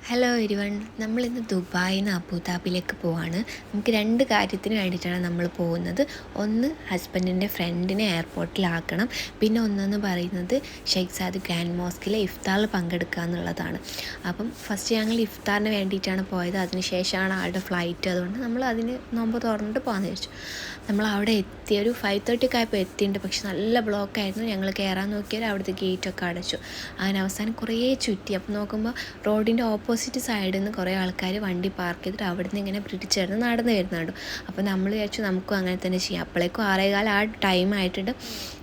Hello everyone, നമ്മളിന്ന് ദുബായിൽ നിന്ന് അബുദാബിയിലേക്ക് പോവാണ്. നമുക്ക് 2 കാര്യത്തിന് വേണ്ടിയിട്ടാണ് നമ്മൾ പോകുന്നത്. ഒന്ന്, ഹസ്ബൻഡിൻ്റെ ഫ്രണ്ടിനെ എയർപോർട്ടിലാക്കണം. പിന്നെ ഒന്നെന്ന് പറയുന്നത് ഷെയ്ഖ് സാദ് ഗ്രാൻഡ് മോസ്കിലെ ഇഫ്താറിൽ പങ്കെടുക്കുക എന്നുള്ളതാണ്. അപ്പം ഫസ്റ്റ് ഞങ്ങൾ ഇഫ്താറിന് വേണ്ടിയിട്ടാണ് പോയത്. അതിനുശേഷമാണ് ആളുടെ ഫ്ലൈറ്റ്. അതുകൊണ്ട് നമ്മൾ അതിന് നോമ്പ് തുറന്നിട്ട് പോകാമെന്ന് വിചാരിച്ചു. നമ്മൾ അവിടെ എത്തി, ഒരു 5:30 ആയപ്പോൾ എത്തിയിട്ടുണ്ട്. പക്ഷെ നല്ല ബ്ലോക്കായിരുന്നു. ഞങ്ങൾ കയറാൻ നോക്കിയാൽ അവിടുത്തെ ഗേറ്റൊക്കെ അടച്ചു. അങ്ങനെ അവസാനം കുറേ ചുറ്റി. അപ്പോൾ നോക്കുമ്പോൾ റോഡിൻ്റെ ഓപ്പോസിറ്റ് സൈഡിൽ നിന്ന് കുറേ ആൾക്കാർ വണ്ടി പാർക്ക് ചെയ്തിട്ട് അവിടെ നിന്ന് ഇങ്ങനെ പിടിച്ചേർന്ന് നടന്ന് വരുന്നുണ്ട്. അപ്പോൾ നമ്മൾ വിചാരിച്ചു നമുക്കും അങ്ങനെ തന്നെ ചെയ്യാം. അപ്പോഴേക്കും 6:15 ആ ടൈം ആയിട്ടുണ്ട്.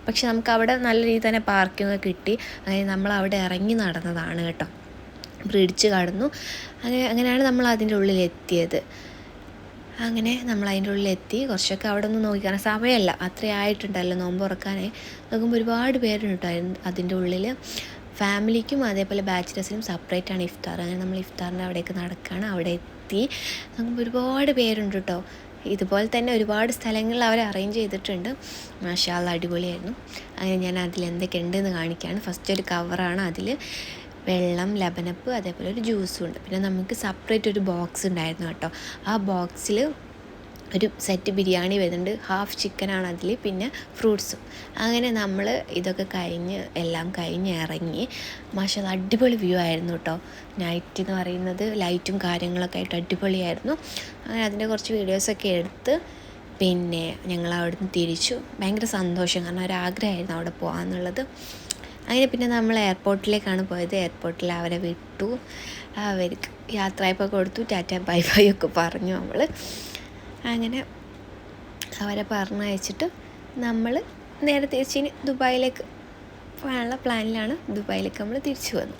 പക്ഷെ നമുക്ക് അവിടെ നല്ല രീതിയിൽ തന്നെ പാർക്കിംഗ് കിട്ടി. അങ്ങനെ നമ്മൾ അവിടെ ഇറങ്ങി നടന്നതാണ് കേട്ടോ. ബ്രിഡ്ജ് കടന്നു. അങ്ങനെയാണ് നമ്മൾ അതിൻ്റെ ഉള്ളിലെത്തിയത്. അങ്ങനെ നമ്മൾ അതിൻ്റെ ഉള്ളിലെത്തി. കുറച്ചൊക്കെ അവിടെ നിന്ന് നോക്കി, കാരണം സമയമല്ല, അത്രയായിട്ടുണ്ടല്ലോ നോമ്പ് തുറക്കാനേ. നോക്കുമ്പോൾ ഒരുപാട് പേരുണ്ടായിരുന്നു അതിൻ്റെ ഉള്ളിൽ. ഫാമിലിക്കും അതേപോലെ ബാച്ചിലേഴ്സിനും സെപ്പറേറ്റാണ് ഇഫ്താർ. അങ്ങനെ നമ്മൾ ഇഫ്താറിൻ്റെ അവിടേക്ക് നടക്കുകയാണ്. അവിടെ എത്തി നോക്കുമ്പോൾ ഒരുപാട് പേരുണ്ട് കേട്ടോ. ഇതുപോലെ തന്നെ ഒരുപാട് സ്ഥലങ്ങളിൽ അവർ അറേഞ്ച് ചെയ്തിട്ടുണ്ട്. മാഷാ അല്ലാഹ്, അടിപൊളിയായിരുന്നു. അങ്ങനെ ഞാൻ അതിൽ എന്തൊക്കെ ഉണ്ടെന്ന് കാണിക്കുകയാണ്. ഫസ്റ്റ് ഒരു കവറാണ്, അതിൽ വെള്ളം, ലബനപ്പ്, അതേപോലെ ഒരു ജ്യൂസും ഉണ്ട്. പിന്നെ നമുക്ക് സെപ്പറേറ്റ് ഒരു ബോക്സ് ഉണ്ടായിരുന്നു കേട്ടോ. ആ ബോക്സിൽ ഒരു സെറ്റ് ബിരിയാണി വരുന്നുണ്ട്, ഹാഫ് ചിക്കനാണ് അതിൽ, പിന്നെ ഫ്രൂട്ട്സും. അങ്ങനെ നമ്മൾ ഇതൊക്കെ എല്ലാം കഴിഞ്ഞ് ഇറങ്ങി. മാഷാ അല്ലാഹ്, അടിപൊളി വ്യൂ ആയിരുന്നു കേട്ടോ. നൈറ്റ് എന്ന് പറയുന്നത് ലൈറ്റും കാര്യങ്ങളൊക്കെ ആയിട്ട് അടിപൊളിയായിരുന്നു. അങ്ങനെ അതിൻ്റെ കുറച്ച് വീഡിയോസൊക്കെ എടുത്ത് പിന്നെ ഞങ്ങൾ അവിടുന്ന് തിരിച്ചു. ഭയങ്കര സന്തോഷം, കാരണം ഒരാഗ്രഹമായിരുന്നു അവിടെ പോകാമെന്നുള്ളത്. അങ്ങനെ പിന്നെ നമ്മൾ എയർപോർട്ടിലേക്കാണ് പോയത്. എയർപോർട്ടിൽ അവരെ വിട്ടു. അവർക്ക് യാത്രയപ്പോൾ കൊടുത്തു, ടാറ്റ ബൈ ബൈ ഒക്കെ പറഞ്ഞു നമ്മൾ. അങ്ങനെ അവരെ പറഞ്ഞയച്ചിട്ട് നമ്മൾ നേരെ തിരിച്ചിന് ദുബായിലേക്ക് പോകാനുള്ള പ്ലാനിലാണ്. ദുബായിലേക്ക് നമ്മൾ തിരിച്ചു വന്നു.